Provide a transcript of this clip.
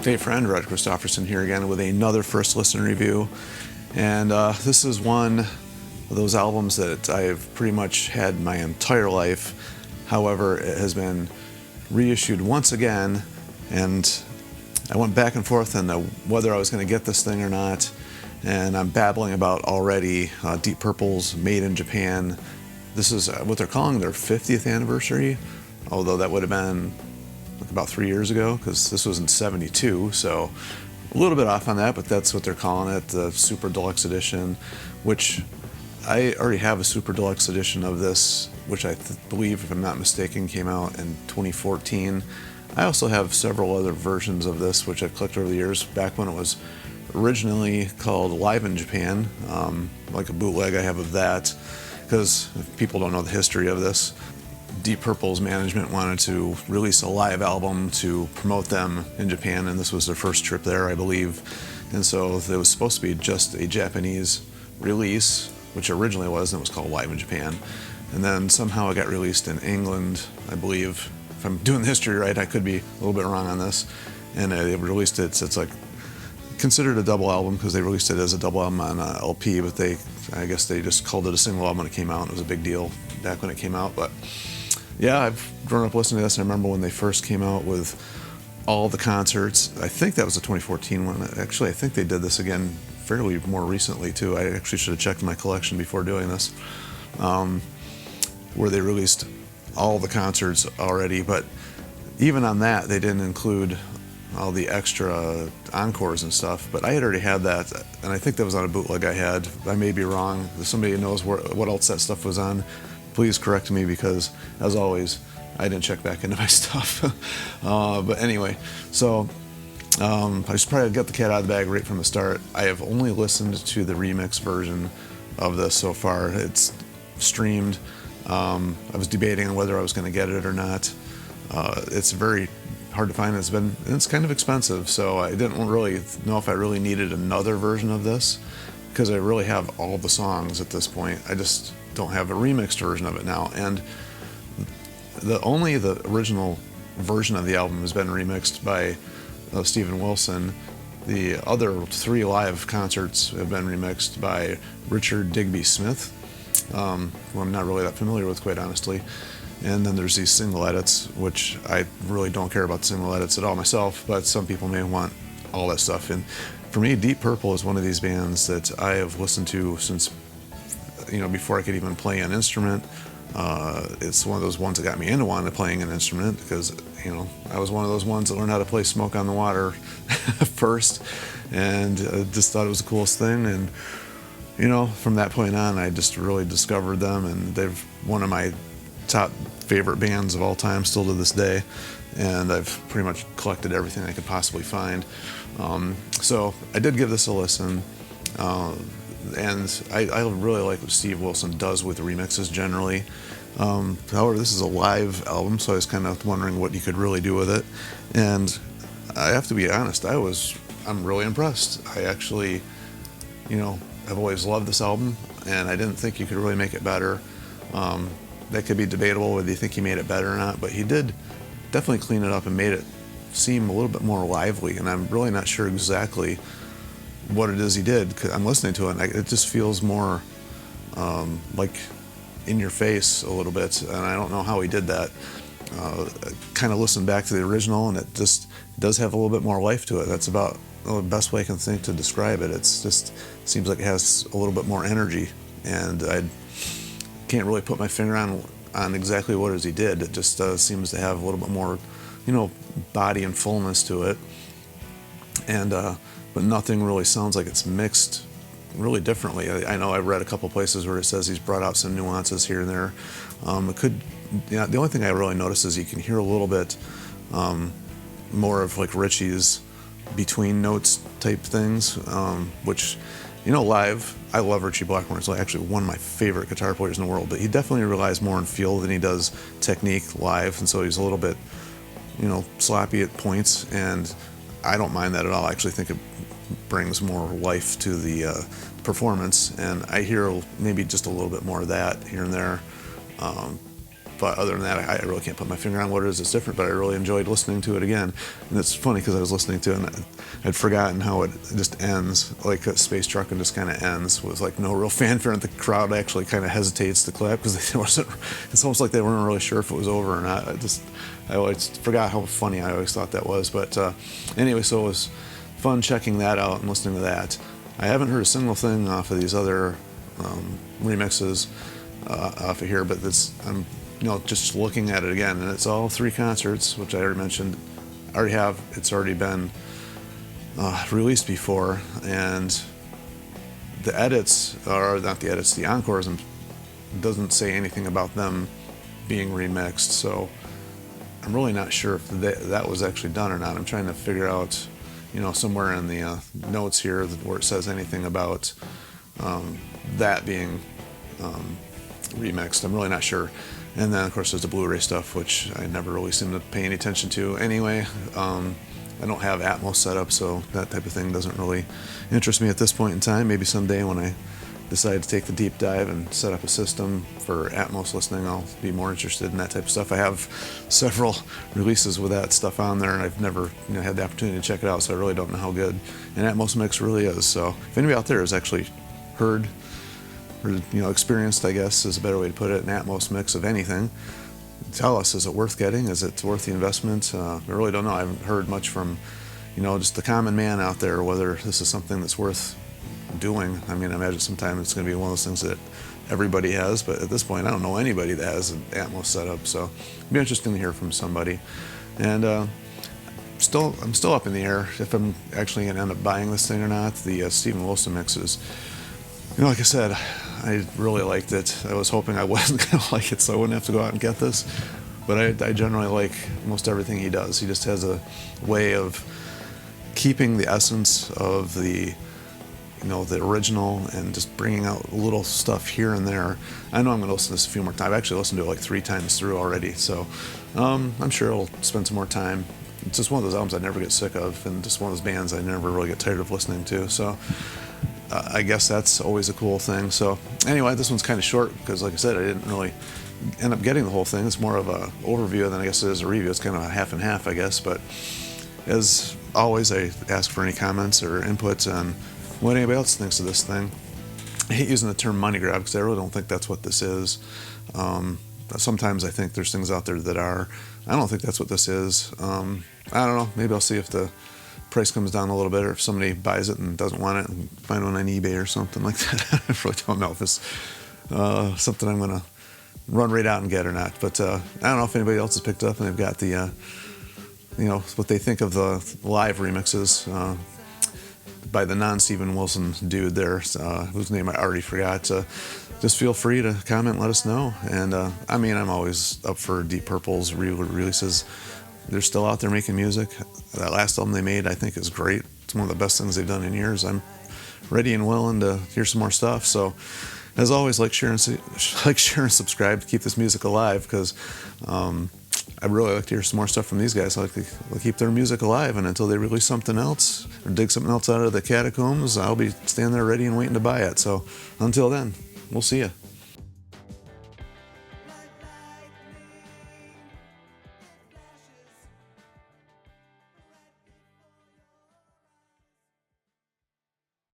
Hey friend, Rod Christofferson here again with another first listen review. And this is one of those albums that I've pretty much had my entire life. However, it has been reissued once again, and I went back and forth on whether I was going to get this thing or not. And I'm babbling about already Deep Purple's Made in Japan. This is what they're calling their 50th anniversary, although that would have been about 3 years ago, because this was in '72, so a little bit off on that, but that's what they're calling it, the Super Deluxe Edition, which I already have a Super Deluxe Edition of this, which I believe, if I'm not mistaken, came out in 2014. I also have several other versions of this, which I've collected over the years, back when it was originally called Live in Japan, like a bootleg I have of that, because if people don't know the history of this, Deep Purple's management wanted to release a live album to promote them in Japan, and this was their first trip there, I believe. And so it was supposed to be just a Japanese release, which originally was, and it was called Live in Japan. And then somehow it got released in England, I believe. If I'm doing the history right, I could be a little bit wrong on this. And they released it, so it's like considered a double album because they released it as a double album on LP, but I guess they just called it a single album when it came out. It was a big deal back when it came out, but yeah, I've grown up listening to this. I remember when they first came out with all the concerts. I think that was the 2014 one. Actually, I think they did this again fairly more recently too. I actually should have checked my collection before doing this, where they released all the concerts already. But even on that, they didn't include all the extra encores and stuff. But I had already had that, and I think that was on a bootleg I had. I may be wrong. If somebody knows what else that stuff was on, please correct me, because, as always, I didn't check back into my stuff. But anyway, so I should probably get the cat out of the bag right from the start. I have only listened to the remix version of this so far. It's streamed. I was debating on whether I was going to get it or not. It's very hard to find. It's kind of expensive, so I didn't really know if I really needed another version of this, because I really have all the songs at this point. I just don't have a remixed version of it now, and only the original version of the album has been remixed by Steven Wilson. The other 3 live concerts have been remixed by Richard Digby Smith, who I'm not really that familiar with, quite honestly. And then there's these single edits, which I really don't care about the single edits at all myself, but some people may want all that stuff. And for me, Deep Purple is one of these bands that I have listened to since, before I could even play an instrument. It's one of those ones that got me into wanting to playing an instrument, because, I was one of those ones that learned how to play Smoke on the Water first, and just thought it was the coolest thing. And, from that point on, I just really discovered them, and they're one of my top favorite bands of all time, still to this day. And I've pretty much collected everything I could possibly find. So I did give this a listen. And I really like what Steve Wilson does with remixes generally. However, this is a live album, so I was kind of wondering what you could really do with it. And I have to be honest, I'm really impressed. I actually, I've always loved this album, and I didn't think you could really make it better. That could be debatable whether you think he made it better or not, but he did definitely clean it up and made it seem a little bit more lively, and I'm really not sure exactly what it is he did, because I'm listening to it and it just feels more like in your face a little bit, and I don't know how he did that. I kind of listened back to the original, and it just does have a little bit more life to it. That's about the best way I can think to describe it. It's just seems like it has a little bit more energy, and I can't really put my finger on exactly what it is he did. It just seems to have a little bit more, body and fullness to it, and but nothing really sounds like it's mixed really differently. I know I've read a couple places where it says he's brought out some nuances here and there. The only thing I really notice is you can hear a little bit more of like Richie's between notes type things, which, live, I love Richie Blackmore. He's actually one of my favorite guitar players in the world, but he definitely relies more on feel than he does technique live, and so he's a little bit, sloppy at points, and I don't mind that at all. I actually think it brings more life to the performance, and I hear maybe just a little bit more of that here and there. but other than that, I really can't put my finger on what it is that's different, but I really enjoyed listening to it again. And it's funny because I was listening to it and I'd forgotten how it just ends, like a space truck, and just kind of ends with like no real fanfare, and the crowd actually kind of hesitates to clap because it's almost like they weren't really sure if it was over or not. I always forgot how funny I always thought that was. But anyway, so it was fun checking that out and listening to that. I haven't heard a single thing off of these other remixes off of here, but I'm just looking at it again, and it's all 3 concerts, which I already mentioned. It's already been released before, and the edits are not the edits, the encores, and doesn't say anything about them being remixed. So I'm really not sure if that was actually done or not. I'm trying to figure out, somewhere in the notes here where it says anything about that being remixed. I'm really not sure. And then of course there's the Blu-ray stuff, which I never really seem to pay any attention to anyway. I don't have Atmos set up, so that type of thing doesn't really interest me at this point in time. Maybe someday when I decide to take the deep dive and set up a system for Atmos listening, I'll be more interested in that type of stuff. I have several releases with that stuff on there, and I've never had the opportunity to check it out, so I really don't know how good an Atmos mix really is. So if anybody out there has actually heard or experienced, I guess is a better way to put it, an Atmos mix of anything, tell us, is it worth getting? Is it worth the investment? I really don't know. I haven't heard much from just the common man out there whether this is something that's worth doing. I mean, I imagine sometimes it's going to be one of those things that everybody has, but at this point I don't know anybody that has an Atmos setup, so it'd be interesting to hear from somebody. And I'm still up in the air if I'm actually going to end up buying this thing or not. The Steven Wilson mixes, like I said, I really liked it. I was hoping I wasn't going to like it, so I wouldn't have to go out and get this. But I generally like most everything he does. He just has a way of keeping the essence of the original and just bringing out little stuff here and there. I know I'm going to listen to this a few more times. I've actually listened to it like 3 times through already, so I'm sure I'll spend some more time. It's just one of those albums I never get sick of, and just one of those bands I never really get tired of listening to. So I guess that's always a cool thing. So anyway, this one's kind of short because, like I said, I didn't really end up getting the whole thing. It's more of an overview than I guess it is a review. It's kind of a half and half, I guess. But as always, I ask for any comments or inputs on what anybody else thinks of this thing. I hate using the term money grab because I really don't think that's what this is. Sometimes I think there's things out there that are. I don't think that's what this is. I don't know. Maybe I'll see if the price comes down a little bit, or if somebody buys it and doesn't want it and find one on eBay or something like that. I really don't know if it's something I'm going to run right out and get or not. But I don't know if anybody else has picked up and they've got the, what they think of the live remixes by the non-Steven Wilson dude there, whose name I already forgot. Just feel free to comment and let us know. And I mean, I'm always up for Deep Purple's releases. They're still out there making music. That last album they made, I think, is great. It's one of the best things they've done in years. I'm ready and willing to hear some more stuff. So, as always, like, share, and subscribe to keep this music alive, because I'd really like to hear some more stuff from these guys. I like to keep their music alive, and until they release something else or dig something else out of the catacombs, I'll be standing there ready and waiting to buy it. So, until then, we'll see ya.